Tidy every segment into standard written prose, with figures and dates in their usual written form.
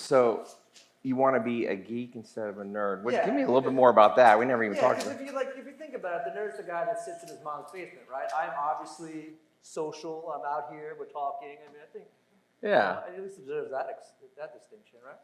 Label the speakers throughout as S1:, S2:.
S1: So you want to be a geek instead of a nerd.
S2: Yeah.
S1: Give me a little bit more about that. We never even talked
S2: because
S1: about it.
S2: if you think about it, the nerd's the guy that sits in his mom's basement, right? I'm obviously social. I'm out here. We're talking. I mean, I think
S1: Yeah.
S2: at least it deserves that distinction, right?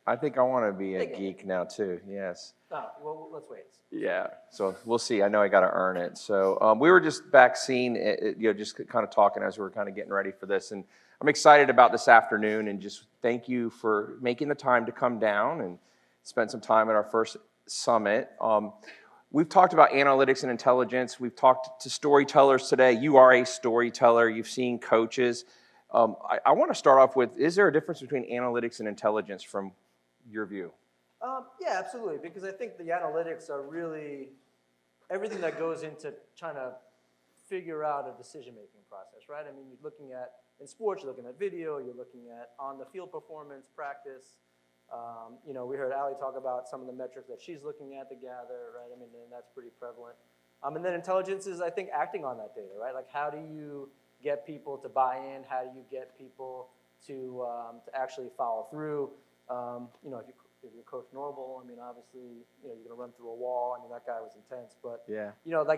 S1: I think I want to be a geek now too. Yes.
S2: No, well, let's wait.
S1: Yeah. So we'll see. I know I got to earn it. So we were just back seeing it, just kind of talking as we were kind of getting ready for this, and I'm excited about this afternoon. And just thank you for making the time to come down and spend some time at our first summit. We've talked about analytics and intelligence. We've talked to storytellers today. You are a storyteller. You've seen coaches. I want to start off with: is there a difference between analytics and intelligence from your view?
S2: Yeah, absolutely. Because I think the analytics are really everything that goes into trying to figure out a decision-making process, right? I mean, you're looking at, in sports, you're looking at video, you're looking at on-the-field performance, practice. We heard Allie talk about some of the metrics that she's looking at to gather, right? I mean, and that's pretty prevalent. And then intelligence is, I think, acting on that data, right? Like, how do you get people to buy in? How do you get people to actually follow through? If you coach Norval, I mean, obviously, you're going to run through a wall. I mean, that guy was intense. But,
S1: yeah,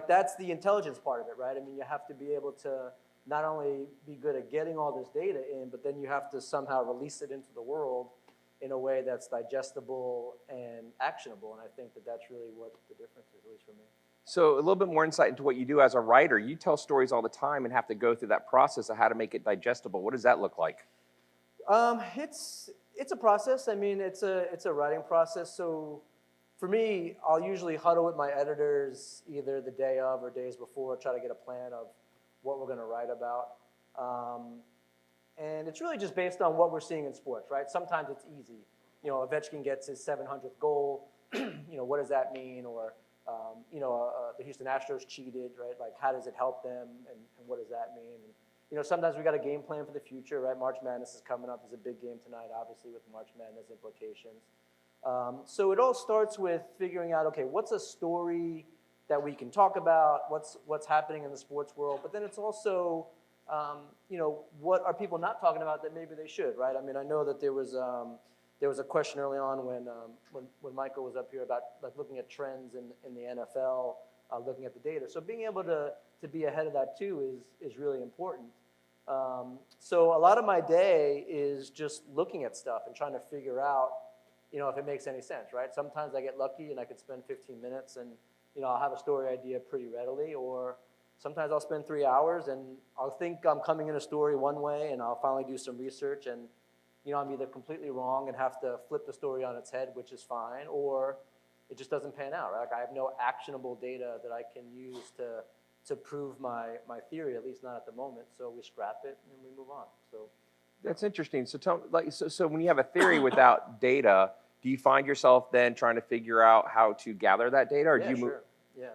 S2: that's the intelligence part of it, right? I mean, you have to be able to not only be good at getting all this data in, but then you have to somehow release it into the world in a way that's digestible and actionable. And I think that that's really what the difference is, at least for me.
S1: So a little bit more insight into what you do as a writer. You tell stories all the time and have to go through that process of how to make it digestible. What does that look like?
S2: It's a process. I mean, it's a writing process. So for me, I'll usually huddle with my editors either the day of or days before, try to get a plan of what we're going to write about. And it's really just based on what we're seeing in sports, right? Sometimes it's easy. Ovechkin gets his 700th goal. What does that mean? Or, the Houston Astros cheated, right? Like, how does it help them? And what does that mean? And, sometimes we got a game plan for the future, right? March Madness is coming up. There's a big game tonight, obviously, with March Madness implications. So it all starts with figuring out, okay, what's a story that we can talk about? What's happening in the sports world? But then it's also, what are people not talking about that maybe they should, right? I mean, I know that there was a question early on when Michael was up here about like looking at trends in the NFL, looking at the data. So being able to be ahead of that too is really important. So a lot of my day is just looking at stuff and trying to figure out, if it makes any sense, right? Sometimes I get lucky and I could spend 15 minutes and, I'll have a story idea pretty readily, or sometimes I'll spend 3 hours and I'll think I'm coming in a story one way and I'll finally do some research and, I'm either completely wrong and have to flip the story on its head, which is fine, or it just doesn't pan out, right? Like I have no actionable data that I can use to prove my theory, at least not at the moment. So we scrap it and we move on. So
S1: that's interesting. So so when you have a theory without data, do you find yourself then trying to figure out how to gather that data, or do you move?
S2: Sure. Yeah.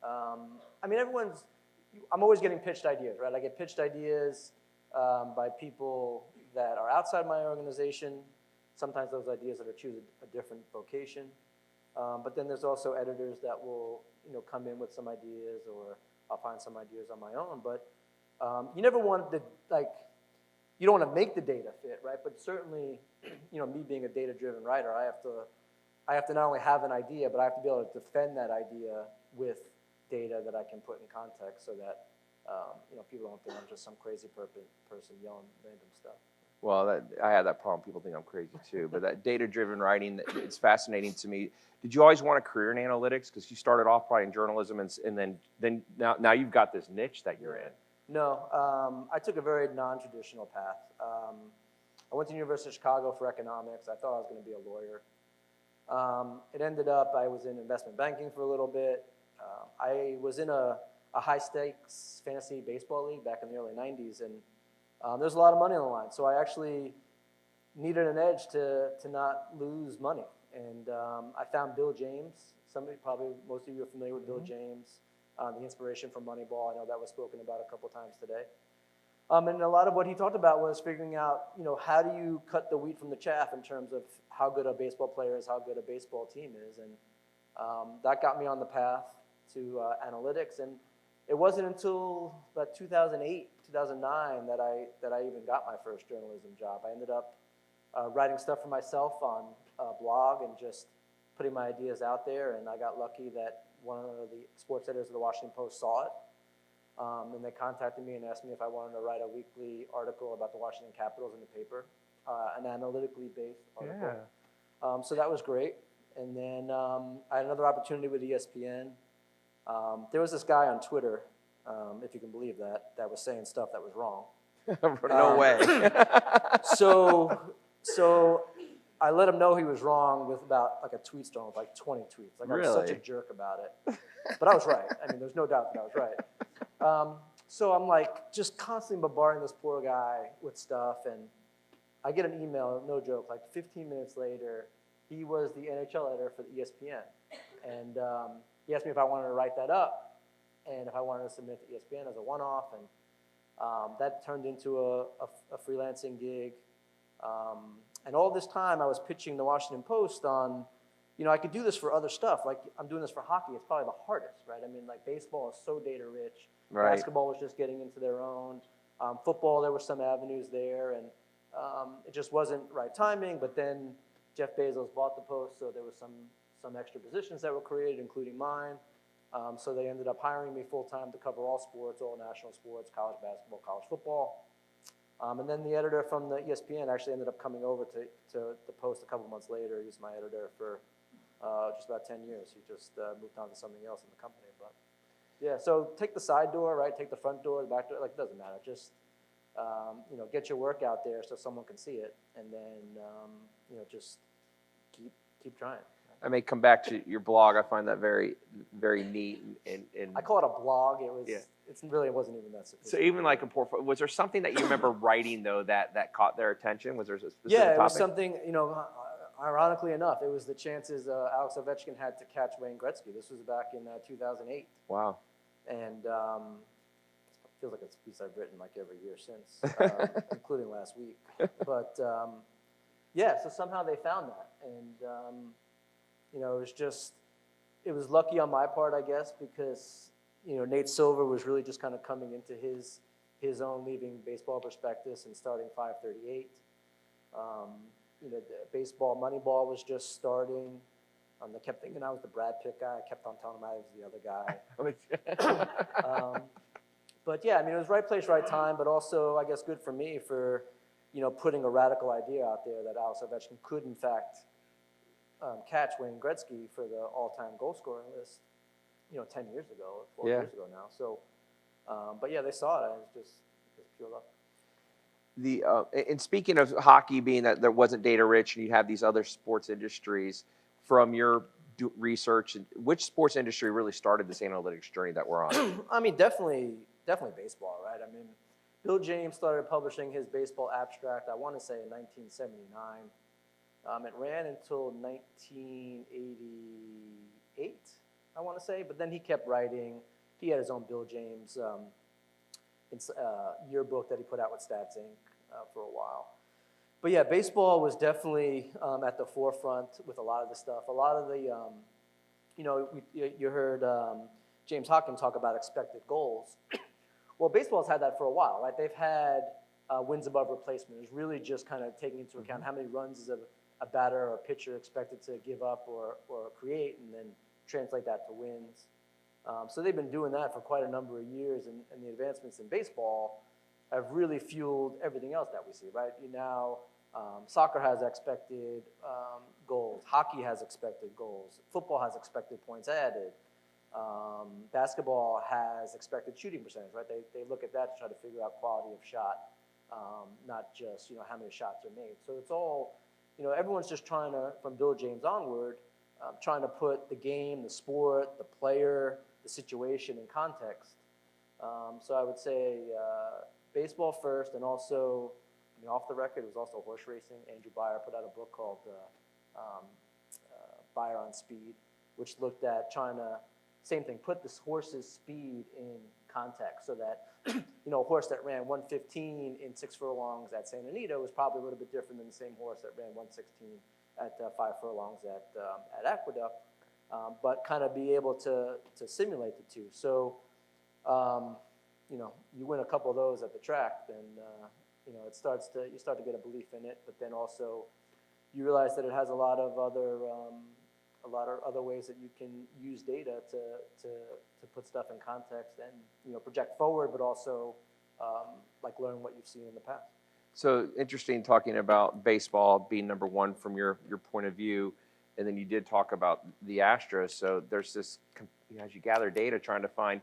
S2: I mean, I'm always getting pitched ideas, right? I get pitched ideas by people that are outside my organization. Sometimes those ideas that are choose a different vocation. But then there's also editors that will, come in with some ideas, or I'll find some ideas on my own. But you never want to, you don't want to make the data fit, right? But certainly, me being a data-driven writer, I have to not only have an idea, but I have to be able to defend that idea with data that I can put in context so that, people don't think I'm just some crazy person yelling random stuff.
S1: Well, I have that problem. People think I'm crazy too. But that data-driven writing, it's fascinating to me. Did you always want a career in analytics? Because you started off probably in journalism, and then now you've got this niche that you're in.
S2: No, I took a very non-traditional path. I went to the University of Chicago for economics. I thought I was going to be a lawyer. It ended up I was in investment banking for a little bit. I was in a high-stakes fantasy baseball league back in the early 90s, and there's a lot of money on the line. So I actually needed an edge to not lose money. And I found Bill James. Most of you are familiar with Bill James, the inspiration from Moneyball. I know that was spoken about a couple times today. And a lot of what he talked about was figuring out, how do you cut the wheat from the chaff in terms of how good a baseball player is, how good a baseball team is. And that got me on the path to analytics. And it wasn't until about 2008, 2009 that I even got my first journalism job. I ended up writing stuff for myself on a blog and just putting my ideas out there. And I got lucky that one of the sports editors of the Washington Post saw it. And they contacted me and asked me if I wanted to write a weekly article about the Washington Capitals in the paper, an analytically based article.
S1: Yeah.
S2: So that was great. And then I had another opportunity with ESPN. There was this guy on Twitter, if you can believe that, that was saying stuff that was wrong.
S1: No way.
S2: So I let him know he was wrong with about like a tweet storm with like 20 tweets. Like I was such a
S1: Really?
S2: jerk about it. But I was right. I mean, there's no doubt that I was right. So I'm like just constantly bombarding this poor guy with stuff. And I get an email, no joke, like 15 minutes later, he was the NHL editor for the ESPN. And he asked me if I wanted to write that up and if I wanted to submit to ESPN as a one-off. And that turned into a freelancing gig. And all this time I was pitching the Washington Post on, I could do this for other stuff. Like I'm doing this for hockey. It's probably the hardest, right? I mean, like baseball is so data rich.
S1: Right.
S2: Basketball was just getting into their own. Football, there were some avenues there. And it just wasn't right timing. But then Jeff Bezos bought the Post, so there was some extra positions that were created, including mine. So they ended up hiring me full-time to cover all sports, all national sports, college basketball, college football. And then the editor from the ESPN actually ended up coming over to the Post a couple months later. He was my editor for just about 10 years. He just moved on to something else in the company. But yeah, so take the side door, right? Take the front door, the back door. Like, it doesn't matter. Just, get your work out there so someone can see it. And then, just keep trying.
S1: I may come back to your blog. I find that very, very neat. And
S2: I call it a blog. It was.
S1: Yeah.
S2: It wasn't even that sophisticated.
S1: So even like a portfolio, was there something that you remember writing though that caught their attention? Was there a specific
S2: Yeah, it
S1: topic?
S2: was something. Ironically enough, it was the chances Alex Ovechkin had to catch Wayne Gretzky. This was back in 2008.
S1: Wow.
S2: And it feels like it's a piece I've written like every year since, including last week. But yeah, so somehow they found that, and it was lucky on my part, I guess, because Nate Silver was really just kind of coming into his own, leaving Baseball Prospectus and starting 538. The baseball Moneyball was just starting. They kept thinking I was the Brad Pitt guy. I kept on telling them I was the other guy. But yeah, I mean, it was right place, right time, but also, I guess, good for me for, putting a radical idea out there that Alex Ovechkin could, in fact, catch Wayne Gretzky for the all-time goal scoring list, 10 years ago, 12 years ago now. So, but yeah, they saw it, and it was just pure luck.
S1: And speaking of hockey being that there wasn't data rich and you have these other sports industries, from your research, which sports industry really started this analytics journey that we're on?
S2: I mean, definitely baseball, right? I mean, Bill James started publishing his baseball abstract, I want to say in 1979. It ran until 1988, I want to say, but then he kept writing. He had his own Bill James yearbook that he put out with Stats Inc. For a while. But yeah, baseball was definitely at the forefront with a lot of the stuff. A lot of the, you heard James Hawkins talk about expected goals. Well, baseball's had that for a while, right? They've had wins above replacement. It's really just kind of taking into account how many runs is a batter or a pitcher expected to give up or create, and then translate that to wins. So they've been doing that for quite a number of years, and the advancements in baseball have really fueled everything else that we see, right? Soccer has expected goals. Hockey has expected goals. Football has expected points added. Basketball has expected shooting percentage, right? They look at that to try to figure out quality of shot, not just, how many shots are made. So it's all, everyone's just trying to, from Bill James onward, trying to put the game, the sport, the player, the situation in context. So I would say baseball first, and also, off the record, it was also horse racing. Andrew Beyer put out a book called Beyer on Speed, which looked at trying to, same thing, put this horse's speed in context so that, a horse that ran 115 in 6 furlongs at Santa Anita was probably a little bit different than the same horse that ran 116 at 5 furlongs at Aqueduct, but kind of be able to simulate the two. So, you win a couple of those at the track, then you start to get a belief in it, but then also you realize that it has a lot of other ways that you can use data to put stuff in context and project forward, but also like learn what you've seen in the past.
S1: So interesting talking about baseball being number one from your point of view, and then you did talk about the Astros. So there's this, as you gather data, trying to find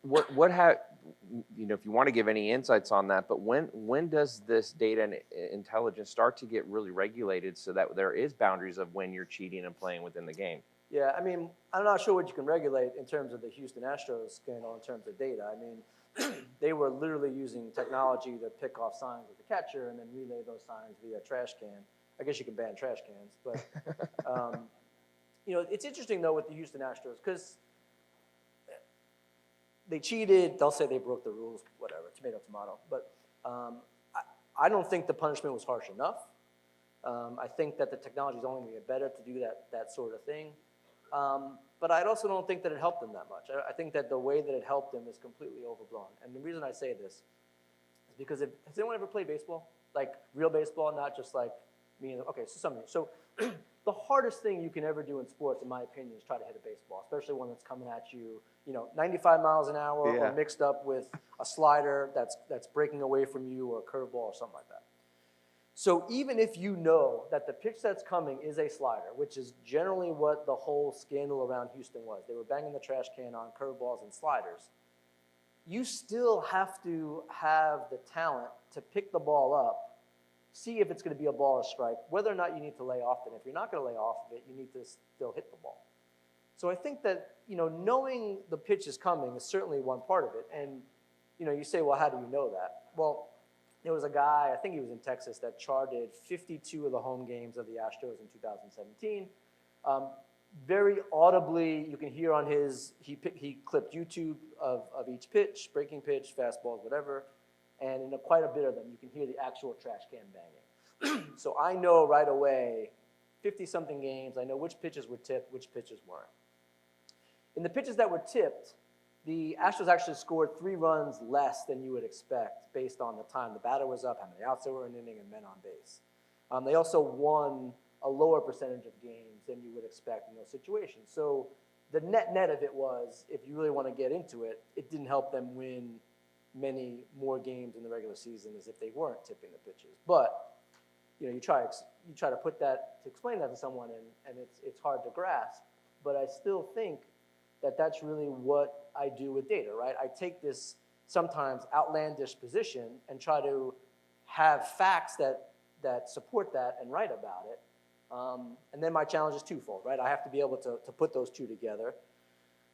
S1: if you want to give any insights on that, but when does this data and intelligence start to get really regulated so that there is boundaries of when you're cheating and playing within the game?
S2: Yeah, I mean, I'm not sure what you can regulate in terms of the Houston Astros scandal in terms of data. I mean, they were literally using technology to pick off signs with the catcher and then relay those signs via trash can. I guess you can ban trash cans, but it's interesting though with the Houston Astros because they cheated. They'll say they broke the rules, whatever, tomato, tomato. But I don't think the punishment was harsh enough. I think that the technology is only going to get better to do that sort of thing. But I also don't think that it helped them that much. I think that the way that it helped them is completely overblown. And the reason I say this is because has anyone ever played baseball? Like real baseball, not just like me and, okay, so the hardest thing you can ever do in sports, in my opinion, is try to hit a baseball, especially one that's coming at you, 95 miles an hour or mixed up with a slider that's breaking away from you or a curveball or something like that. So even if you know that the pitch that's coming is a slider, which is generally what the whole scandal around Houston was, they were banging the trash can on curveballs and sliders, you still have to have the talent to pick the ball up, see if it's going to be a ball or strike, whether or not you need to lay off it. If you're not going to lay off of it, you need to still hit the ball. So I think that, knowing the pitch is coming is certainly one part of it. And, you say, well, how do you know that? Well, there was a guy, I think he was in Texas, that charted 52 of the home games of the Astros in 2017. Very audibly, you can hear on he clipped YouTube of each pitch, breaking pitch, fastballs, whatever. And in quite a bit of them, you can hear the actual trash can banging. So I know right away, 50-something games, I know which pitches were tipped, which pitches weren't. In the pitches that were tipped, the Astros actually scored 3 runs less than you would expect based on the time the batter was up, how many outs there were in an inning, and men on base. They also won a lower percentage of games than you would expect in those situations. So the net of it was, if you really want to get into it, it didn't help them win many more games in the regular season as if they weren't tipping the pitches. But you try to put that, to explain that to someone, and it's hard to grasp. But I still think that that's really what I do with data, right? I take this sometimes outlandish position and try to have facts that support that and write about it. And then my challenge is twofold, right? I have to be able to put those two together,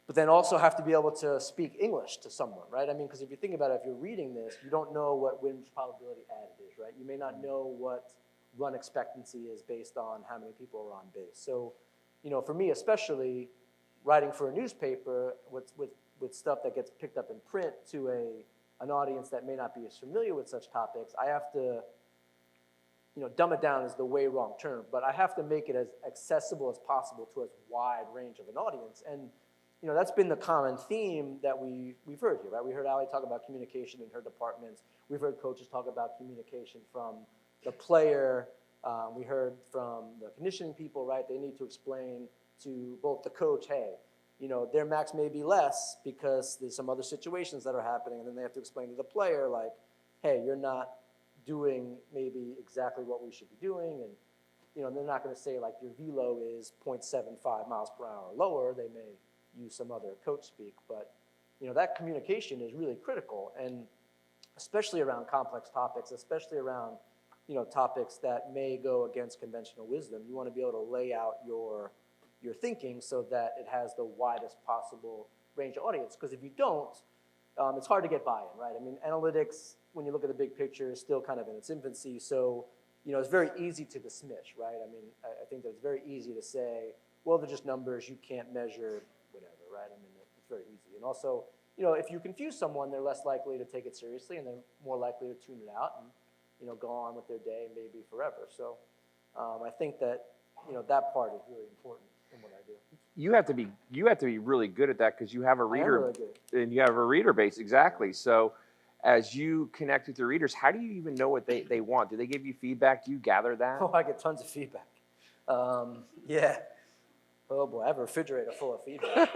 S2: but then also have to be able to speak English to someone, right? I mean, because if you think about it, if you're reading this, you don't know what win probability added is, right? You may not know what run expectancy is based on how many people are on base. So, for me especially, writing for a newspaper with stuff that gets picked up in print to an audience that may not be as familiar with such topics, I have to, dumb it down is the way wrong term, but I have to make it as accessible as possible to as wide range of an audience. And, that's been the common theme that we've heard here, right? We heard Allie talk about communication in her departments. We've heard coaches talk about communication from the player. We heard from the conditioning people, right? They need to explain to both the coach, hey, their max may be less because there's some other situations that are happening, and then they have to explain to the player, like, hey, you're not doing maybe exactly what we should be doing, and they're not going to say like your velo is 0.75 miles per hour or lower. They may use some other coach speak, but that communication is really critical, and especially around complex topics, especially around topics that may go against conventional wisdom. You want to be able to lay out your thinking so that it has the widest possible range of audience. Because if you don't, it's hard to get buy-in, right? I mean, analytics, when you look at the big picture, is still kind of in its infancy. So, it's very easy to dismiss, right? I mean, I think that it's very easy to say, well, they're just numbers. You can't measure whatever, right? I mean, it's very easy. And also, if you confuse someone, they're less likely to take it seriously, and they're more likely to tune it out and, go on with their day, maybe forever. So I think that, that part is really important in what I do.
S1: You have to be really good at that because you have a reader,
S2: I am really good.
S1: and you have a reader base, exactly. So as you connect with the readers, how do you even know what they want? Do they give you feedback? Do you gather that?
S2: Oh, I get tons of feedback. Yeah. Oh boy, I have a refrigerator full of feedback.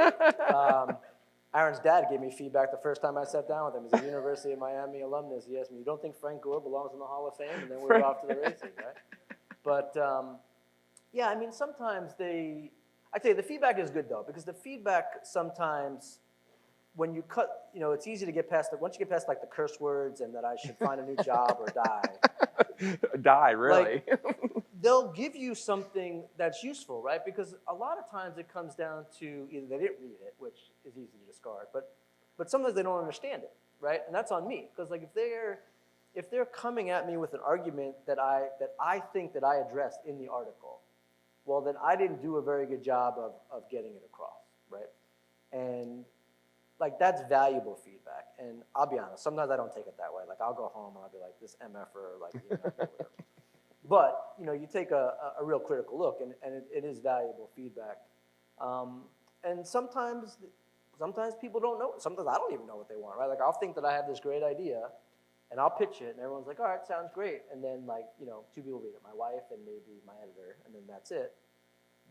S2: Aaron's dad gave me feedback the first time I sat down with him. He's a University of Miami alumnus. He asked me, "You don't think Frank Gore belongs in the Hall of Fame?" And then we were off to the races, right? But yeah, I mean, sometimes I tell you, the feedback is good though, because the feedback sometimes, when you cut, it's easy to get past it. Once you get past like the curse words and that I should find a new job or die.
S1: Die, really?
S2: They'll give you something that's useful, right? Because a lot of times it comes down to either they didn't read it, which is easy to discard, but sometimes they don't understand it, right? And that's on me, because like if they're coming at me with an argument that I think that I addressed in the article, well, then I didn't do a very good job of getting it across, right? And like that's valuable feedback. And I'll be honest, sometimes I don't take it that way. Like I'll go home and I'll be like, this MFer, like, whatever. But, you take a real critical look, and it is valuable feedback. And sometimes people don't know. Sometimes I don't even know what they want, right? Like I'll think that I have this great idea, and I'll pitch it, and everyone's like, all right, sounds great. And then like, two people read it, my wife and maybe my editor, and then that's it.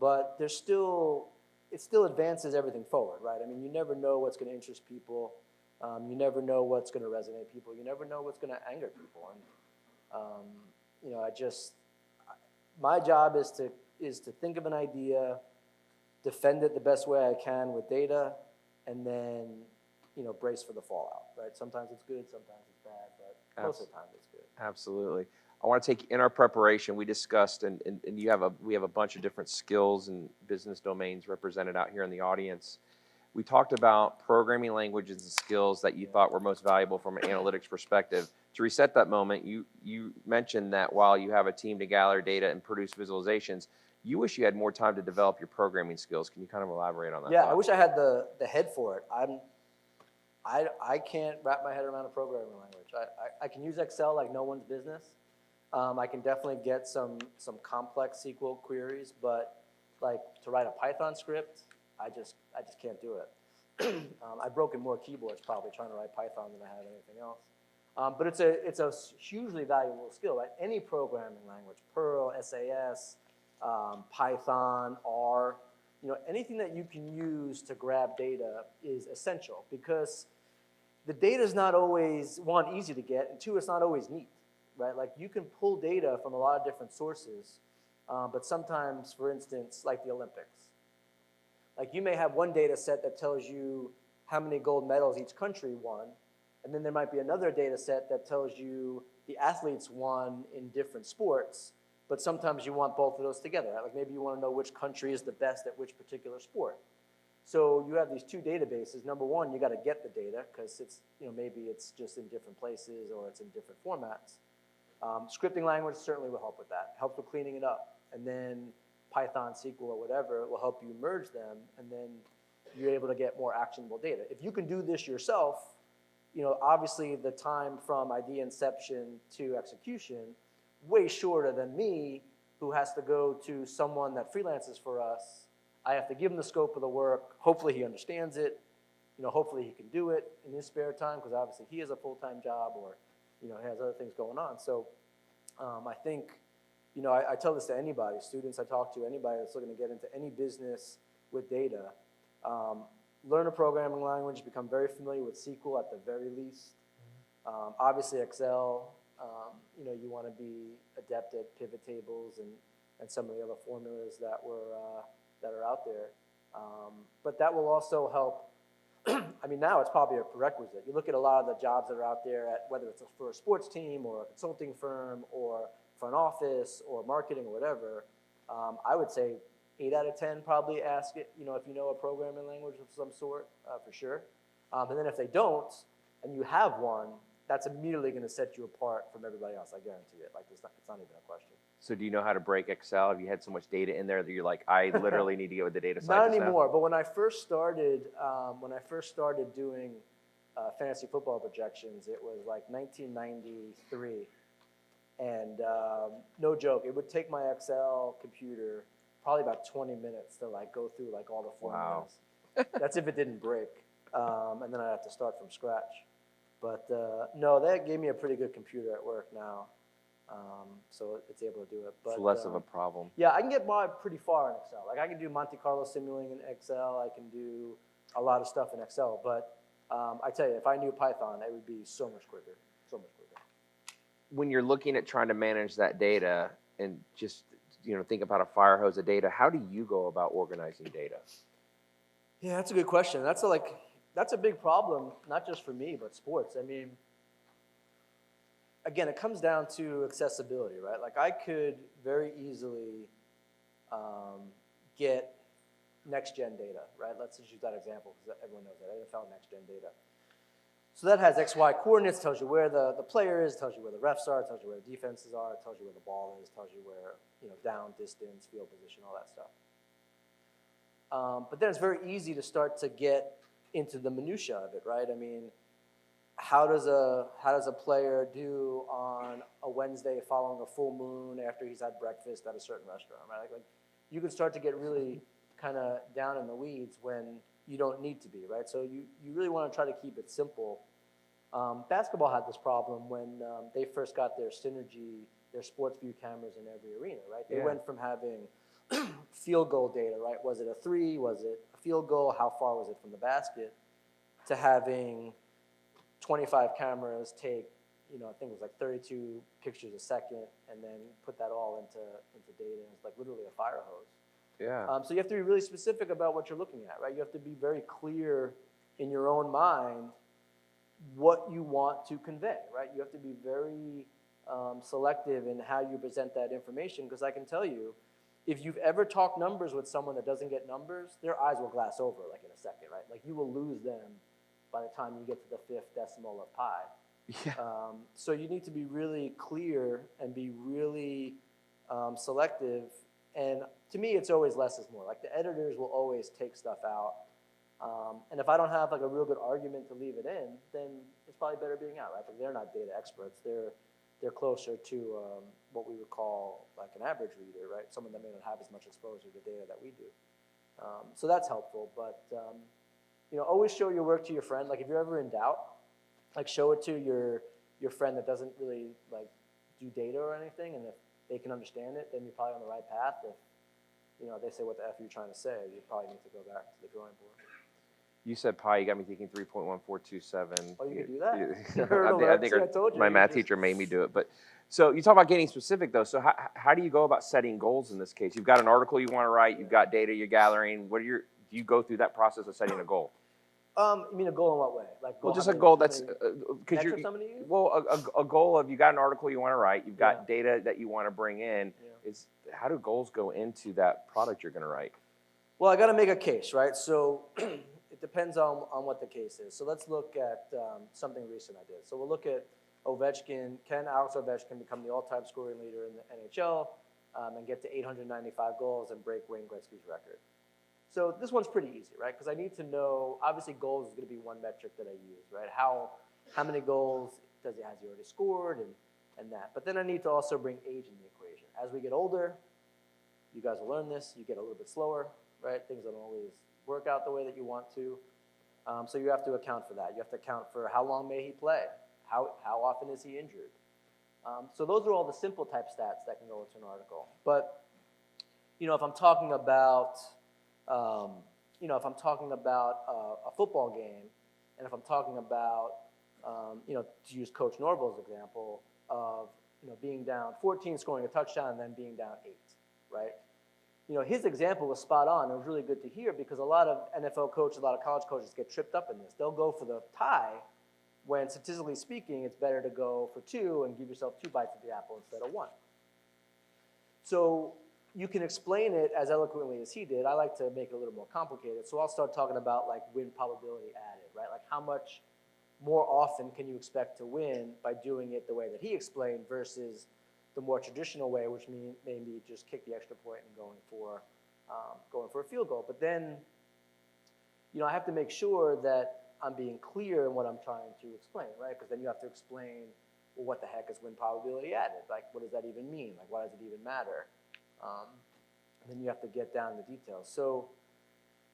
S2: But it still advances everything forward, right? I mean, you never know what's going to interest people. You never know what's going to resonate people. You never know what's going to anger people. And, my job is to think of an idea, defend it the best way I can with data, and then, brace for the fallout, right? Sometimes it's good, sometimes it's bad, but most of the time it's good.
S1: Absolutely. I want to take, in our preparation, we discussed, and we have a bunch of different skills and business domains represented out here in the audience. We talked about programming languages and skills that you thought were most valuable from an analytics perspective. To reset that moment, you mentioned that while you have a team to gather data and produce visualizations, you wish you had more time to develop your programming skills. Can you kind of elaborate on that?
S2: Yeah, I wish I had the head for it. I can't wrap my head around a programming language. I can use Excel like no one's business. I can definitely get some complex SQL queries, but like to write a Python script, I just can't do it. I've broken more keyboards probably trying to write Python than I have anything else. But it's a hugely valuable skill, right? Any programming language, Perl, SAS, Python, R, anything that you can use to grab data is essential, because the data is not always, one, easy to get, and two, it's not always neat, right? Like you can pull data from a lot of different sources, but sometimes, for instance, like the Olympics. Like you may have one data set that tells you how many gold medals each country won, and then there might be another data set that tells you the athletes won in different sports, but sometimes you want both of those together, right? Like maybe you want to know which country is the best at which particular sport. So you have these two databases. Number one, you got to get the data, because it's, maybe it's just in different places or it's in different formats. Scripting language certainly will help with that. Helps with cleaning it up. And then Python, SQL, or whatever will help you merge them, and then you're able to get more actionable data. If you can do this yourself, obviously the time from idea inception to execution, way shorter than me, who has to go to someone that freelances for us. I have to give him the scope of the work. Hopefully he understands it. Hopefully he can do it in his spare time, because obviously he has a full-time job, or he has other things going on. So I think, I tell this to anybody, students I talk to, anybody that's looking to get into any business with data. Learn a programming language, become very familiar with SQL at the very least. Obviously Excel, you want to be adept at pivot tables and some of the other formulas that are out there. But that will also help. I mean, now it's probably a prerequisite. You look at a lot of the jobs that are out there, whether it's for a sports team or a consulting firm or front office or marketing or whatever, I would say 8 out of 10 probably ask it, if you know a programming language of some sort, for sure. And then if they don't, and you have one, that's immediately going to set you apart from everybody else, I guarantee it. Like, it's not even a question.
S1: So do you know how to break Excel? Have you had so much data in there that you're like, I literally need to get with the data
S2: Not
S1: scientist
S2: anymore,
S1: now?
S2: but when I first started doing fantasy football projections, it was like 1993. And no joke, it would take my Excel computer probably about 20 minutes to like go through like all the formulas. Wow. That's if it didn't break. And then I'd have to start from scratch. But no, that gave me a pretty good computer at work now, so it's able to do it. But
S1: It's less of a problem.
S2: yeah, I can get by pretty far in Excel. Like I can do Monte Carlo simulating in Excel. I can do a lot of stuff in Excel. But I tell you, if I knew Python, it would be so much quicker, so much quicker.
S1: When you're looking at trying to manage that data and just think about a fire hose of data, how do you go about organizing data?
S2: Yeah, that's a good question. That's a big problem, not just for me, but sports. I mean, again, it comes down to accessibility, right? Like I could very easily get next-gen data, right? Let's just use that example because everyone knows that, NFL next-gen data. So that has X, Y coordinates, tells you where the player is, tells you where the refs are, tells you where the defenses are, tells you where the ball is, tells you where, down, distance, field position, all that stuff. But then it's very easy to start to get into the minutia of it, right? I mean, how does a player do on a Wednesday following a full moon after he's had breakfast at a certain restaurant, right? Like you can start to get really kind of down in the weeds when you don't need to be, right? So you really want to try to keep it simple. Basketball had this problem when they first got their Synergy, their SportsView cameras in every arena, right? They went from having field goal data, right? Was it a three? Was it a field goal? How far was it from the basket? To having 25 cameras take, I think it was like 32 pictures a second, and then put that all into data. And it's like literally a fire hose.
S1: Yeah.
S2: So you have to be really specific about what you're looking at, right? You have to be very clear in your own mind what you want to convey, right? You have to be very selective in how you present that information, because I can tell you, if you've ever talked numbers with someone that doesn't get numbers, their eyes will glass over like in a second, right? Like you will lose them by the time you get to the fifth decimal of pi.
S1: Yeah.
S2: So you need to be really clear and be really selective. And to me, it's always less is more. Like the editors will always take stuff out. And if I don't have like a real good argument to leave it in, then it's probably better being out, right? But they're not data experts. They're closer to what we would call like an average reader, right? Someone that may not have as much exposure to data that we do. So that's helpful. But always show your work to your friend. Like if you're ever in doubt, like show it to your friend that doesn't really like do data or anything, and if they can understand it, then you're probably on the right path. If they say what the F you're trying to say, you probably need to go back to the drawing board.
S1: You said pi, you got me thinking 3.1427.
S2: Oh, you could do that?
S1: I think my math teacher made me do it. But so you talk about getting specific, though. So how do you go about setting goals in this case? You've got an article you want to write. You've got data you're gathering. Do you go through that process of setting a goal?
S2: You mean a goal in what way? Like
S1: Well, just a goal that's
S2: because you're somebody use?
S1: Well, a goal of you got an article you want to write. You've got data that you want to bring in.
S2: Yeah.
S1: Is how do goals go into that product you're going to write?
S2: Well, I got to make a case, right? So it depends on what the case is. So let's look at something recent I did. So we'll look at Ovechkin. Can Alex Ovechkin become the all-time scoring leader in the NHL and get to 895 goals and break Wayne Gretzky's record? So this one's pretty easy, right? Because I need to know, obviously goals is going to be one metric that I use, right? How many goals has he already scored and that. But then I need to also bring age in the equation. As we get older, you guys will learn this, you get a little bit slower, right? Things don't always work out the way that you want to. So you have to account for that. You have to account for how long may he play? How often is he injured? So those are all the simple type stats that can go into an article. But, if I'm talking about, a football game, and if I'm talking about, to use Coach Norval's example of, being down 14, scoring a touchdown, and then being down 8, right? His example was spot on. It was really good to hear because a lot of NFL coaches, a lot of college coaches get tripped up in this. They'll go for the tie when, statistically speaking, it's better to go for 2 and give yourself 2 bites of the apple instead of 1. So you can explain it as eloquently as he did. I like to make it a little more complicated. So I'll start talking about like win probability added, right? Like how much more often can you expect to win by doing it the way that he explained versus the more traditional way, which maybe just kick the extra point and going for a field goal. But then, I have to make sure that I'm being clear in what I'm trying to explain, right? Because then you have to explain, well, what the heck is win probability added? Like, what does that even mean? Like, why does it even matter? And then you have to get down to the details. So,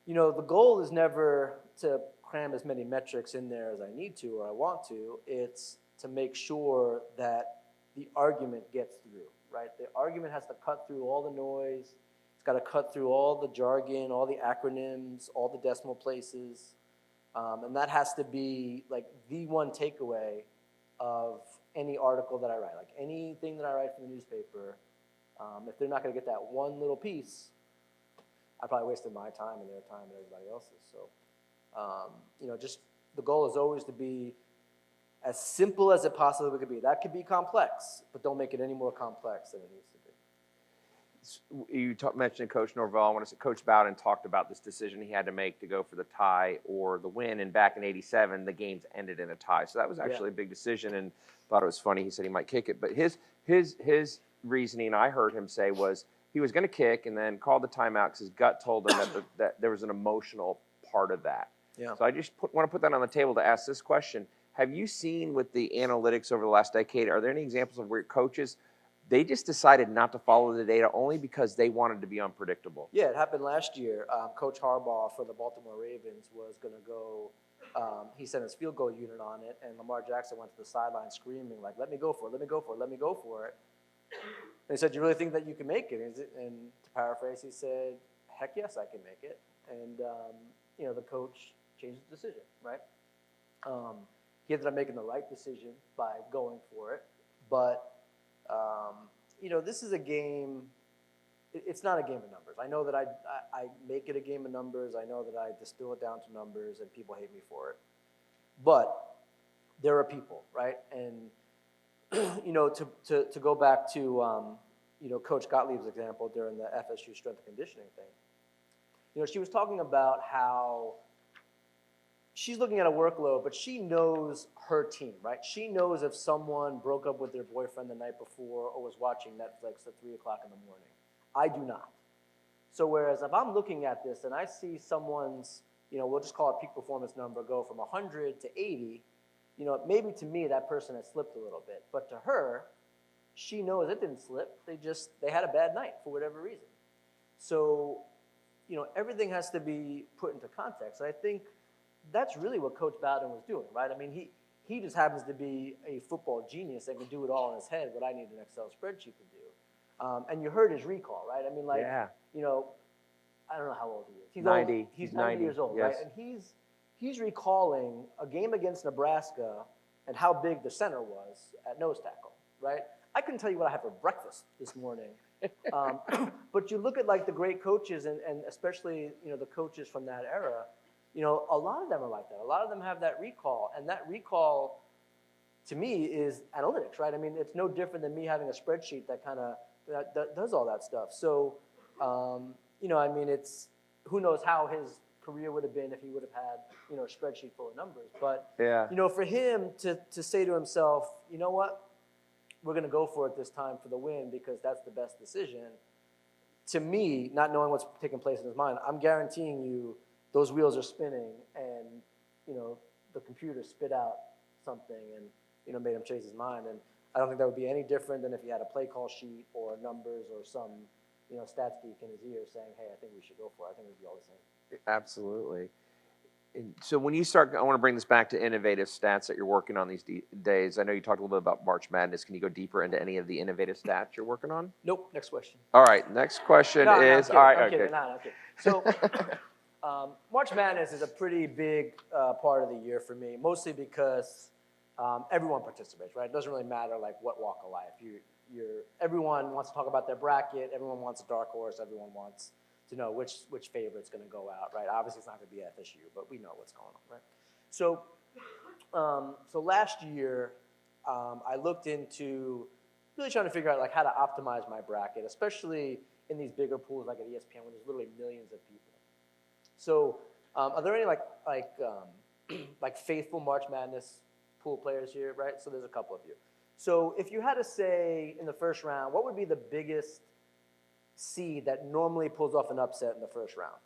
S2: the goal is never to cram as many metrics in there as I need to or I want to. It's to make sure that the argument gets through, right? The argument has to cut through all the noise. It's got to cut through all the jargon, all the acronyms, all the decimal places. And that has to be like the one takeaway of any article that I write. Like anything that I write for the newspaper, if they're not going to get that one little piece, I probably wasted my time and their time and everybody else's. So, just the goal is always to be as simple as it possibly could be. That could be complex, but don't make it any more complex than it needs to be.
S1: You mentioned Coach Norvell. I want to say Coach Bowden talked about this decision he had to make to go for the tie or the win. And back in '87, the games ended in a tie. So that was actually a big decision. And thought it was funny. He said he might kick it, but his reasoning I heard him say was he was going to kick and then called the timeout because his gut told him that there was an emotional part of that.
S2: Yeah.
S1: So I just want to put that on the table to ask this question. Have you seen with the analytics over the last decade, are there any examples of where coaches, they just decided not to follow the data only because they wanted to be unpredictable?
S2: Yeah, it happened last year. Coach Harbaugh for the Baltimore Ravens was going to go, he sent his field goal unit on it, and Lamar Jackson went to the sideline screaming, like, let me go for it, let me go for it, let me go for it. And he said, you really think that you can make it? And to paraphrase, he said, heck yes, I can make it. And, the coach changed the decision, right? He ended up making the right decision by going for it. But, this is a game, it's not a game of numbers. I know that I make it a game of numbers. I know that I distill it down to numbers and people hate me for it. But there are people, right? And, to go back to, Coach Gottlieb's example during the FSU strength and conditioning thing, she was talking about how she's looking at a workload, but she knows her team, right? She knows if someone broke up with their boyfriend the night before or was watching Netflix at 3 o'clock in the morning. I do not. So whereas if I'm looking at this and I see someone's, we'll just call it peak performance number, go from 100 to 80, maybe to me that person has slipped a little bit. But to her, she knows it didn't slip. They had a bad night for whatever reason. So, everything has to be put into context. And I think that's really what Coach Bowden was doing, right? I mean, he just happens to be a football genius that can do it all in his head, what I need an Excel spreadsheet to do. And you heard his recall, right? I mean, I don't know how old he is. He's
S1: 90.
S2: Old. He's
S1: 90
S2: years old,
S1: yes.
S2: right? And he's recalling a game against Nebraska and how big the center was at nose tackle, right? I couldn't tell you what I had for breakfast this morning. But you look at like the great coaches and especially, the coaches from that era, a lot of them are like that. A lot of them have that recall, and that recall, to me, is analytics, right? I mean, it's no different than me having a spreadsheet that kind of that does all that stuff. So, it's who knows how his career would have been if he would have had, a spreadsheet full of numbers. But, for him to say to himself, you know what, we're going to go for it this time for the win because that's the best decision. To me, not knowing what's taking place in his mind, I'm guaranteeing you, those wheels are spinning and, the computer spit out something and, made him change his mind. And I don't think that would be any different than if he had a play call sheet or numbers or some, stats geek in his ear saying, hey, I think we should go for it. I think it would be all the same.
S1: Absolutely. And so when you start, I want to bring this back to innovative stats that you're working on these days. I know you talked a little bit about March Madness. Can you go deeper into any of the innovative stats you're working on?
S2: Nope. Next question.
S1: All right. Next question is.
S2: All right. I'm kidding. No, I'm kidding. So March Madness is a pretty big part of the year for me, mostly because everyone participates, right? It doesn't really matter like what walk of life. Everyone wants to talk about their bracket. Everyone wants a dark horse. Everyone wants to know which favorite's going to go out, right? Obviously, it's not going to be FSU, but we know what's going on, right? So, last year, I looked into really trying to figure out like how to optimize my bracket, especially in these bigger pools like at ESPN, when there's literally millions of people. So, are there any like faithful March Madness pool players here, right? So there's a couple of you. So if you had to say in the first round, what would be the biggest seed that normally pulls off an upset in the first round?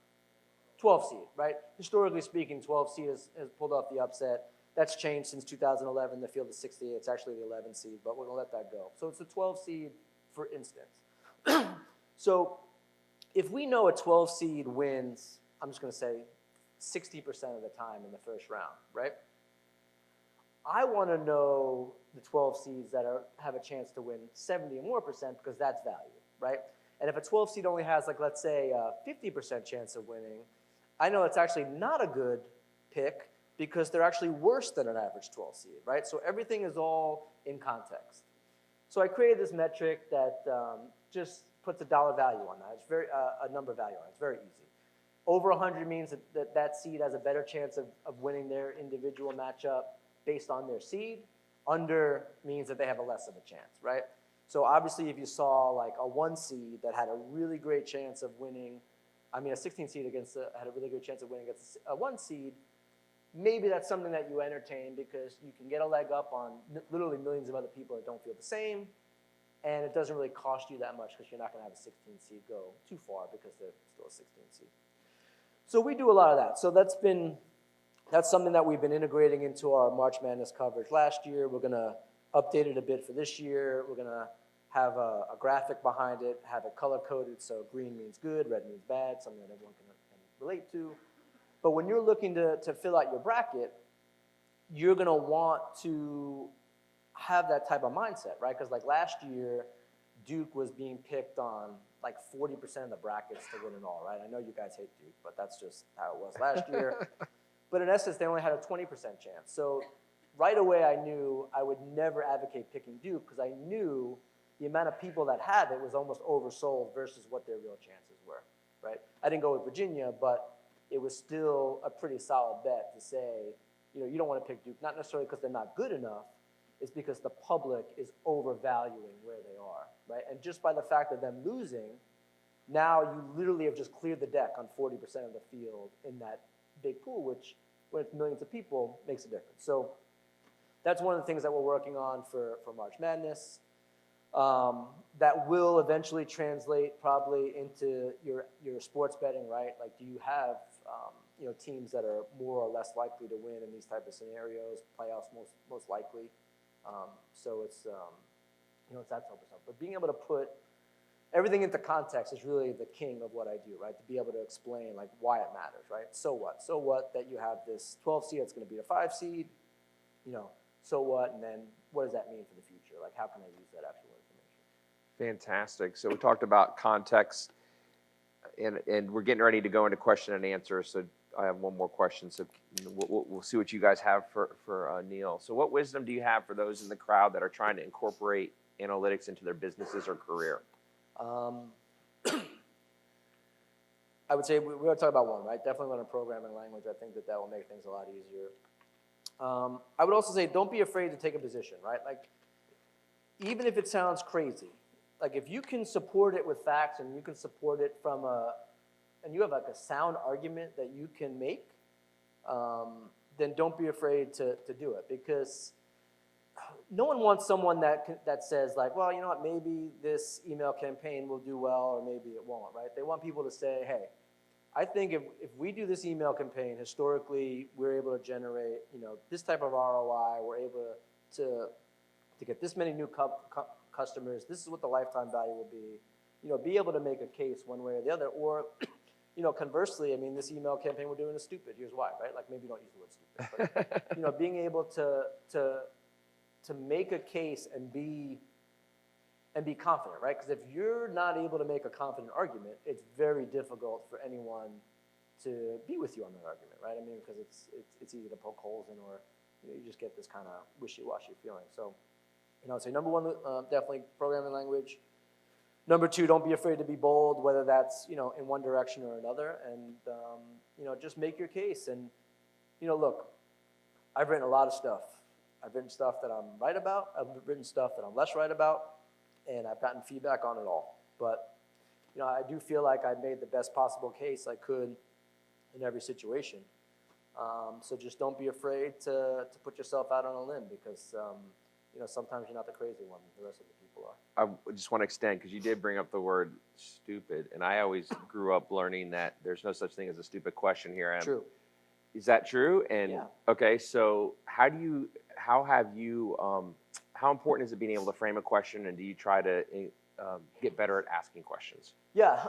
S2: 12 seed, right? Historically speaking, 12 seed has pulled off the upset. That's changed since 2011. The field is 68. It's actually the 11 seed, but we're going to let that go. So it's the 12 seed, for instance. So if we know a 12 seed wins, I'm just going to say 60% of the time in the first round, right? I want to know the 12 seeds that have a chance to win 70 or more percent because that's value, right? And if a 12 seed only has, like, let's say, a 50% chance of winning, I know it's actually not a good pick because they're actually worse than an average 12 seed, right? So everything is all in context. So I created this metric that just puts a dollar value on that. It's a number value on it. It's very easy. Over 100 means that seed has a better chance of winning their individual matchup based on their seed. Under means that they have a less of a chance, right? So obviously if you saw like a 1 seed that had a really great chance of winning, a 16 seed had a really good chance of winning against a 1 seed, maybe that's something that you entertain because you can get a leg up on literally millions of other people that don't feel the same, and it doesn't really cost you that much because you're not going to have a 16 seed go too far because they're still a 16 seed. So we do a lot of that. So that's something that we've been integrating into our March Madness coverage last year. We're going to update it a bit for this year. We're going to have a graphic behind it, have it color-coded, so green means good, red means bad, something that everyone can relate to. But when you're looking to fill out your bracket, you're going to want to have that type of mindset, right? Because like last year, Duke was being picked on like 40% of the brackets to win it all, right? I know you guys hate Duke, but that's just how it was last year. But in essence, they only had a 20% chance. So right away, I knew I would never advocate picking Duke because I knew the amount of people that had it was almost oversold versus what their real chances were, right? I didn't go with Virginia, but it was still a pretty solid bet to say, you don't want to pick Duke, not necessarily because they're not good enough, it's because the public is overvaluing where they are, right? And just by the fact of them losing, now you literally have just cleared the deck on 40% of the field in that big pool, which, when it's millions of people, makes a difference. So that's one of the things that we're working on for March Madness. That will eventually translate probably into your sports betting, right? Like, do you have teams that are more or less likely to win in these type of scenarios? Playoffs most likely. So it's that type of stuff. But being able to put everything into context is really the king of what I do, right? To be able to explain like why it matters, right? So what? So what that you have this 12 seed that's going to be a 5 seed? So what? And then what does that mean for the future? Like, how can I use that actual information?
S1: Fantastic. So we talked about context, and we're getting ready to go into question and answer. So I have one more question. So we'll see what you guys have for Neil. So what wisdom do you have for those in the crowd that are trying to incorporate analytics into their businesses or career?
S2: I would say we're going to talk about one, right? Definitely learn a programming language. I think that will make things a lot easier. I would also say don't be afraid to take a position, right? Like, even if it sounds crazy, like if you can support it with facts and you can support it and you have like a sound argument that you can make, then don't be afraid to do it, because no one wants someone that says like, well, you know what, maybe this email campaign will do well or maybe it won't, right? They want people to say, hey, I think if we do this email campaign, historically, we're able to generate, this type of ROI, we're able to get this many new customers, this is what the lifetime value will be, be able to make a case one way or the other, or, conversely, this email campaign we're doing is stupid, here's why, right? Like, maybe don't use the word stupid, but, being able to make a case and be confident, right? Because if you're not able to make a confident argument, it's very difficult for anyone to be with you on that argument, right? Because it's easy to poke holes in, or you just get this kind of wishy-washy feeling. So, I'd say number one, definitely programming language. Number two, don't be afraid to be bold, whether that's in one direction or another, and just make your case. And look, I've written a lot of stuff. I've written stuff that I'm right about. I've written stuff that I'm less right about. And I've gotten feedback on it all. But, I do feel like I made the best possible case I could in every situation. So just don't be afraid to put yourself out on a limb, because, sometimes you're not the crazy one. The rest of the people are.
S1: I just want to extend, because you did bring up the word stupid, and I always grew up learning that there's no such thing as a stupid question here.
S2: True.
S1: Is that true? And
S2: yeah.
S1: Okay, so how important is it being able to frame a question, and do you try to get better at asking questions?
S2: Yeah,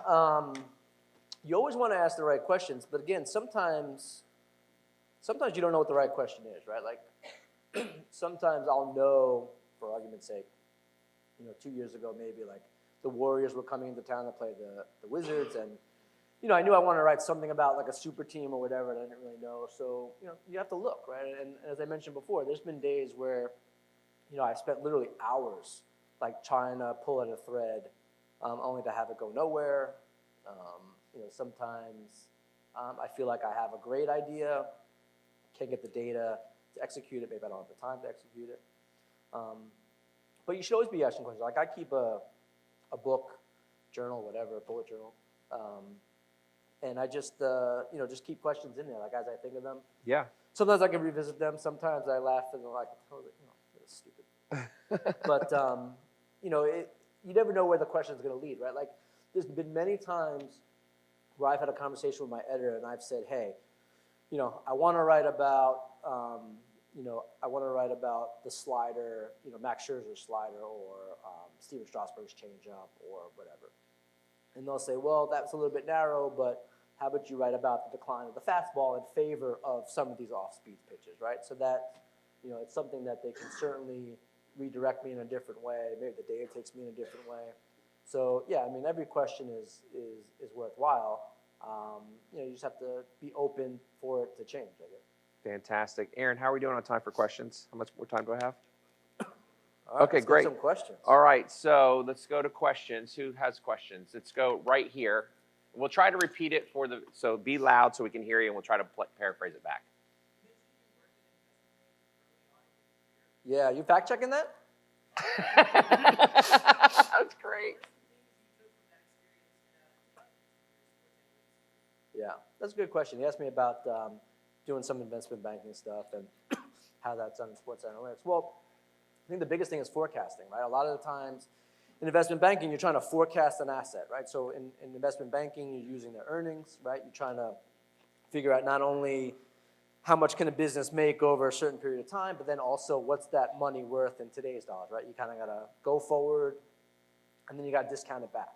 S2: you always want to ask the right questions, but again, sometimes you don't know what the right question is, right? Like sometimes I'll know, for argument's sake, 2 years ago maybe, like the Warriors were coming into town to play the Wizards, and I knew I wanted to write something about like a super team or whatever, and I didn't really know. So you have to look, right? And as I mentioned before, there's been days where I spent literally hours like trying to pull at a thread, only to have it go nowhere. Sometimes I feel like I have a great idea, can't get the data to execute it. Maybe I don't have the time to execute it. But you should always be asking questions. Like I keep a book, journal, whatever, a bullet journal, and I just just keep questions in there, like as I think of them.
S1: Yeah.
S2: Sometimes I can revisit them. Sometimes I laugh and I'm like, oh, that's stupid. But you never know where the question is going to lead, right? Like there's been many times where I've had a conversation with my editor and I've said, hey, I want to write about the slider, Max Scherzer's slider, or Steven Strasburg's changeup, or whatever. And they'll say, well, that's a little bit narrow, but how about you write about the decline of the fastball in favor of some of these off-speed pitches, right? So that, it's something that they can certainly redirect me in a different way. Maybe the data takes me in a different way. So yeah, I mean, every question is worthwhile. You just have to be open for it to change, I guess.
S1: Fantastic. Aaron, how are we doing on time for questions? How much more time do I have?
S2: All right,
S1: Okay,
S2: let's
S1: great.
S2: Get some questions.
S1: All right, so let's go to questions. Who has questions? Let's go right here. We'll try to repeat it so be loud so we can hear you, and we'll try to paraphrase it back.
S2: Yeah, you fact checking that?
S1: That's great.
S2: Yeah, that's a good question. He asked me about doing some investment banking stuff and how that's done in sports analytics. Well, I think the biggest thing is forecasting, right? A lot of the times in investment banking, you're trying to forecast an asset, right? So in investment banking, you're using the earnings, right? You're trying to figure out not only how much can a business make over a certain period of time, but then also what's that money worth in today's dollars, right? You kind of got to go forward, and then you got to discount it back.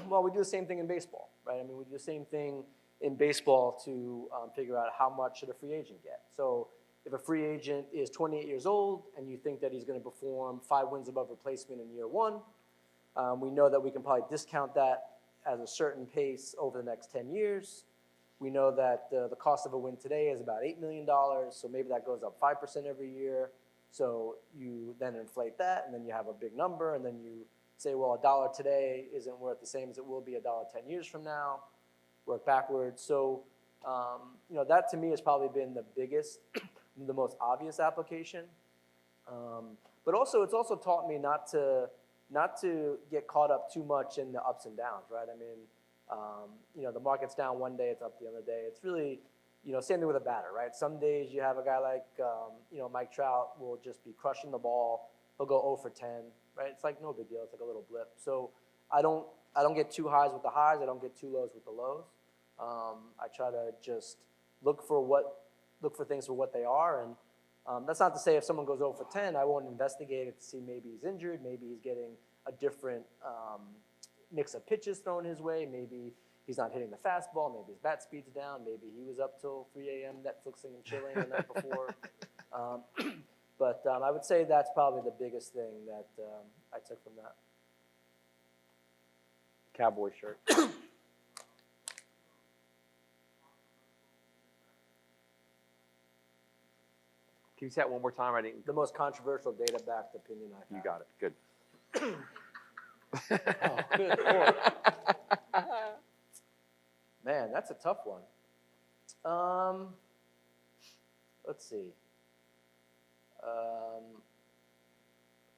S2: Well, we do the same thing in baseball, right? I mean, we do the same thing in baseball to figure out how much should a free agent get. So if a free agent is 28 years old and you think that he's going to perform 5 wins above replacement in year 1, we know that we can probably discount that at a certain pace over the next 10 years. We know that the cost of a win today is about $8 million, so maybe that goes up 5% every year. So you then inflate that, and then you have a big number, and then you say, well, $1 today isn't worth the same as it will be $1 10 years from now. Work backwards. So that to me has probably been the biggest, the most obvious application. But also, it's also taught me not to get caught up too much in the ups and downs, right? I mean, the market's down one day, it's up the other day. It's really, same thing with a batter, right? Some days you have a guy like, Mike Trout will just be crushing the ball. He'll go 0 for 10, right? It's like no big deal. It's like a little blip. So I don't get too highs with the highs. I don't get too lows with the lows. I try to just look for things for what they are, and that's not to say if someone goes 0 for 10, I won't investigate it to see maybe he's injured, maybe he's getting a different mix of pitches thrown his way, maybe he's not hitting the fastball, maybe his bat speed's down, maybe he was up till 3 a.m. Netflixing and chilling the night before. But I would say that's probably the biggest thing that I took from that.
S1: Cowboy shirt. Can you say that one more time? I didn't.
S2: The most controversial data-backed opinion I've had.
S1: You got it. Good.
S2: Oh, good Lord. Man, that's a tough one. Let's see.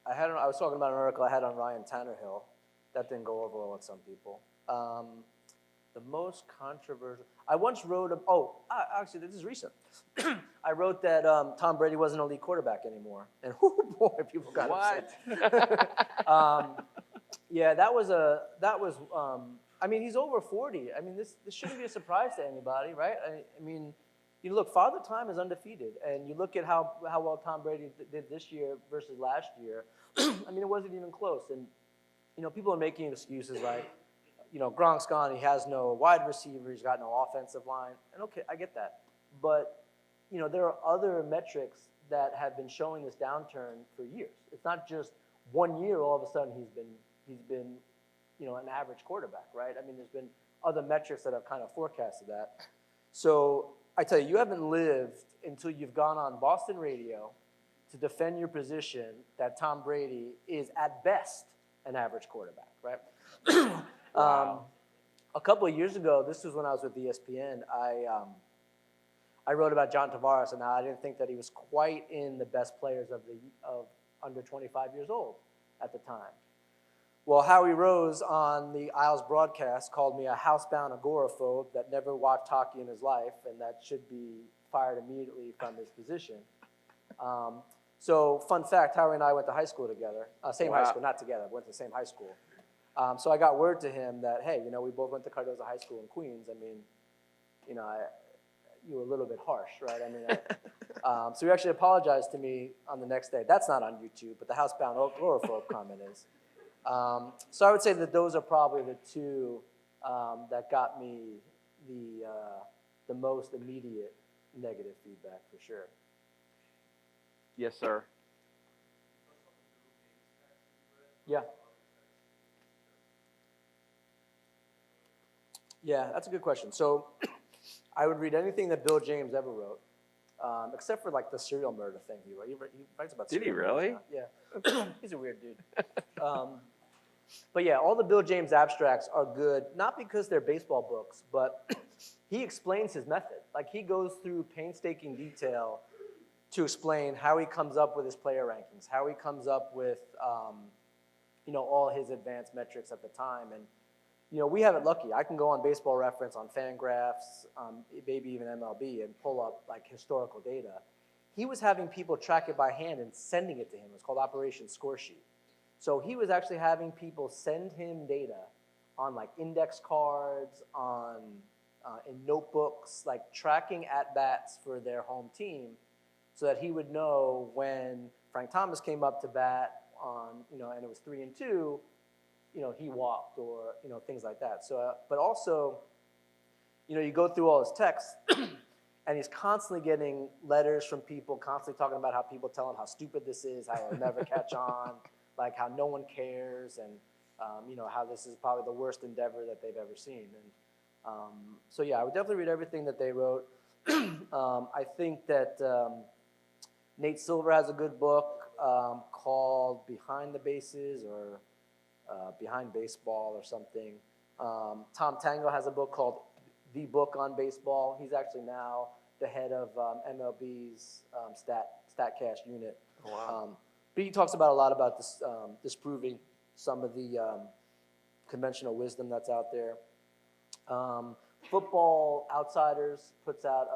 S2: I was talking about an article I had on Ryan Tannehill. That didn't go over well with some people. The most controversial. I once wrote. Actually, this is recent. I wrote that Tom Brady wasn't a elite quarterback anymore, and boy, people got upset. Yeah, that was. I mean, he's over 40. I mean, this shouldn't be a surprise to anybody, right? I mean, look, Father Time is undefeated, and you look at how well Tom Brady did this year versus last year. I mean, it wasn't even close, and people are making excuses like, Gronk's gone. He has no wide receiver. He's got no offensive line. And okay, I get that. But, there are other metrics that have been showing this downturn for years. It's not just 1 year, all of a sudden he's been an average quarterback, right? I mean, there's been other metrics that have kind of forecasted that. So I tell you, you haven't lived until you've gone on Boston radio to defend your position that Tom Brady is at best an average quarterback, right?
S1: Wow.
S2: A couple of years ago, this was when I was with ESPN, I wrote about John Tavares, and I didn't think that he was quite in the best players of under 25 years old at the time. Well, Howie Rose on the Isles broadcast called me a housebound agoraphobe that never watched hockey in his life and that should be fired immediately from his position. So, fun fact, Howie and I went to high school together. Same high school, not together, but went to the same high school. So I got word to him that, hey, we both went to Cardozo High School in Queens. I mean, you were a little bit harsh, right? I mean, so he actually apologized to me on the next day. That's not on YouTube, but the housebound agoraphobe comment is. So I would say that those are probably the two that got me the most immediate negative feedback for sure.
S1: Yes, sir.
S2: Yeah. Yeah, that's a good question. So I would read anything that Bill James ever wrote, except for like the serial murder thing he wrote. He writes about
S1: Did he
S2: serial murders
S1: really?
S2: now. Yeah. He's a weird dude. But yeah, all the Bill James abstracts are good, not because they're baseball books, but he explains his method. Like he goes through painstaking detail to explain how he comes up with his player rankings, how he comes up with, all his advanced metrics at the time. And, we have it lucky. I can go on Baseball Reference, on Fangraphs, maybe even MLB, and pull up like historical data. He was having people track it by hand and sending it to him. It's called Operation Scoresheet. So he was actually having people send him data on like index cards, in notebooks, like tracking at-bats for their home team so that he would know when Frank Thomas came up to bat and it was 3-2, he walked or, things like that. So, but also, you go through all his texts and he's constantly getting letters from people, constantly talking about how people tell him how stupid this is, how he'll never catch on, like how no one cares, and, how this is probably the worst endeavor that they've ever seen. And so, yeah, I would definitely read everything that they wrote. I think that Nate Silver has a good book called Behind the Bases or Behind Baseball or something. Tom Tango has a book called The Book on Baseball. He's actually now the head of MLB's StatCast unit.
S1: Wow.
S2: But he talks about a lot about this, disproving some of the conventional wisdom that's out there. Football Outsiders puts out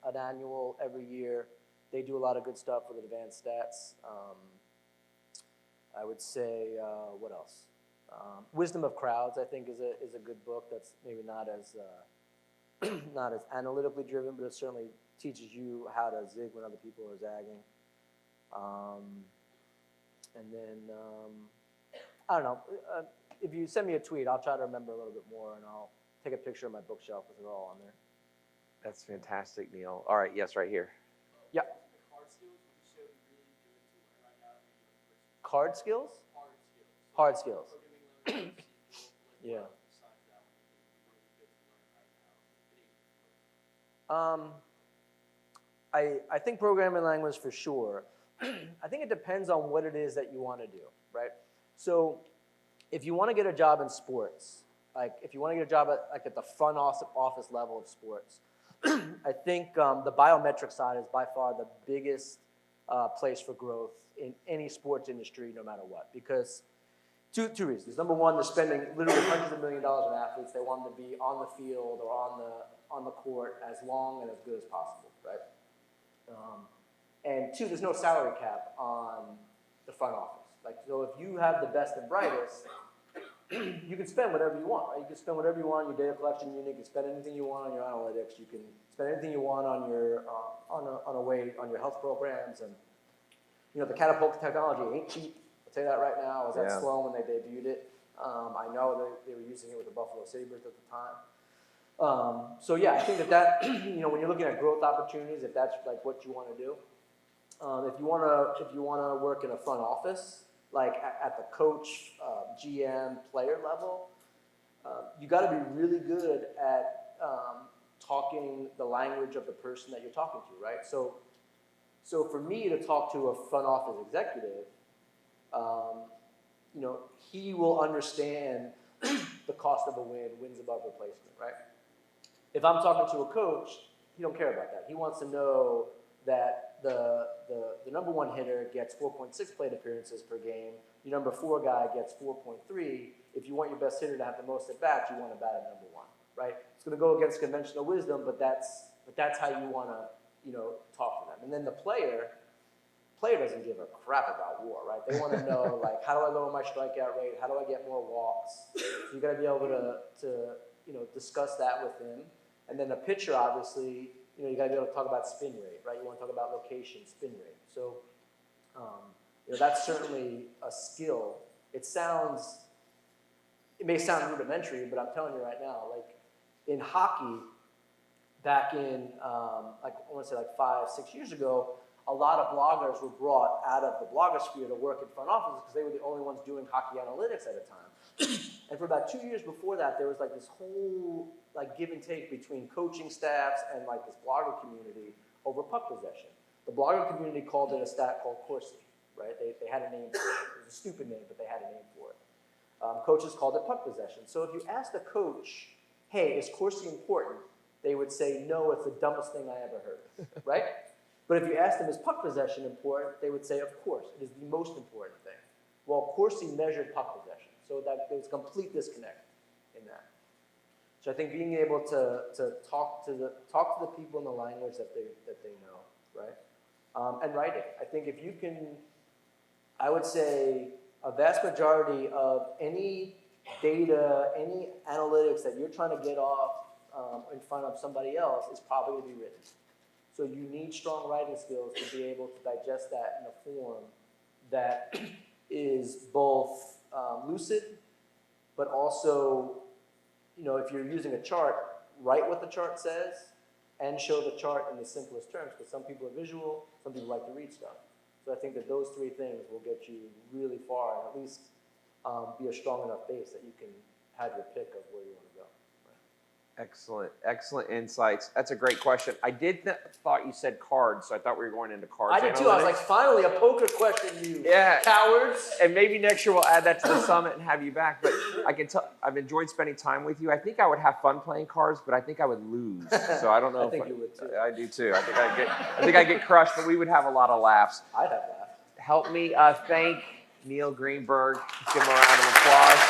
S2: an annual every year. They do a lot of good stuff with advanced stats. I would say, what else? Wisdom of Crowds, I think, is a good book that's maybe not as not as analytically driven, but it certainly teaches you how to zig when other people are zagging. And then, I don't know, if you send me a tweet, I'll try to remember a little bit more, and I'll take a picture of my bookshelf because they're all on there.
S1: That's fantastic, Neil. All right, yes, right here.
S2: Yeah. Card skills? Hard skills. Yeah. I think programming language for sure. I think it depends on what it is that you want to do, right? So if you want to get a job in sports, like if you want to get a job at the front office level of sports, I think the biometric side is by far the biggest place for growth in any sports industry, no matter what. Because two reasons. Number one, they're spending literally hundreds of millions of dollars on athletes. They want them to be on the field or on the court as long and as good as possible, right? And two, there's no salary cap on the front office. Like, so if you have the best and brightest, you can spend whatever you want, right? You can spend whatever you want on your data collection unit. You can spend anything you want on your analytics. You can spend anything you want on your on your health programs. And the catapult technology ain't cheap. I'll tell you that right now. It was at Sloan when they debuted it. I know they were using it with the Buffalo Sabres at the time. So yeah, I think that when you're looking at growth opportunities, if that's like what you want to do, if you want to work in a front office, like at the coach, GM, player level, you got to be really good at talking the language of the person that you're talking to, right? So for me to talk to a front office executive, he will understand the cost of a win, wins above replacement, right? If I'm talking to a coach, he don't care about that. He wants to know that the number one hitter gets 4.6 plate appearances per game. Your number 4 guy gets 4.3. If you want your best hitter to have the most at bats, you want to bat at number 1, right? It's going to go against conventional wisdom, but that's how you want to talk to them. And then the player doesn't give a crap about WAR, right? They want to know, like, how do I lower my strikeout rate? How do I get more walks? So you got to be able to discuss that with him. And then the pitcher, obviously, you got to be able to talk about spin rate, right? You want to talk about location, spin rate. So that's certainly a skill. It may sound rudimentary, but I'm telling you right now, like in hockey, back in I want to say like 5-6 years ago, a lot of bloggers were brought out of the blogosphere to work in front offices because they were the only ones doing hockey analytics at a time. And for about 2 years before that, there was like this whole like give and take between coaching staffs and like this blogger community over puck possession. The blogger community called it a stat called Corsi, right? They had a name for it. It was a stupid name, but they had a name for it. Coaches called it puck possession. So if you asked a coach, hey, is Corsi important? They would say, no, it's the dumbest thing I ever heard, right? But if you asked them, is puck possession important? They would say, of course, it is the most important thing. Well, Corsi measured puck possession, so that there was a complete disconnect in that. So I think being able to talk to the people in the language that they know, right? And writing. I think if you can, I would say a vast majority of any data, any analytics that you're trying to get off in front of somebody else is probably to be written. So you need strong writing skills to be able to digest that in a form that is both lucid, but also, if you're using a chart, write what the chart says and show the chart in the simplest terms, because some people are visual, some people like to read stuff. So I think that those 3 things will get you really far and at least be a strong enough base that you can have your pick of where you want to go.
S1: Excellent insights. That's a great question. I thought you said cards, so I thought we were going into cards.
S2: I did too. I was like, finally, a poker question, you cowards.
S1: And maybe next year we'll add that to the summit and have you back. But I can tell I've enjoyed spending time with you. I think I would have fun playing cards, but I think I would lose. So I don't know.
S2: I think you would too.
S1: I do too. I think I get crushed, but we would have a lot of laughs.
S2: I'd have laughs.
S1: Help me thank Neil Greenberg. Let's give him a round of applause.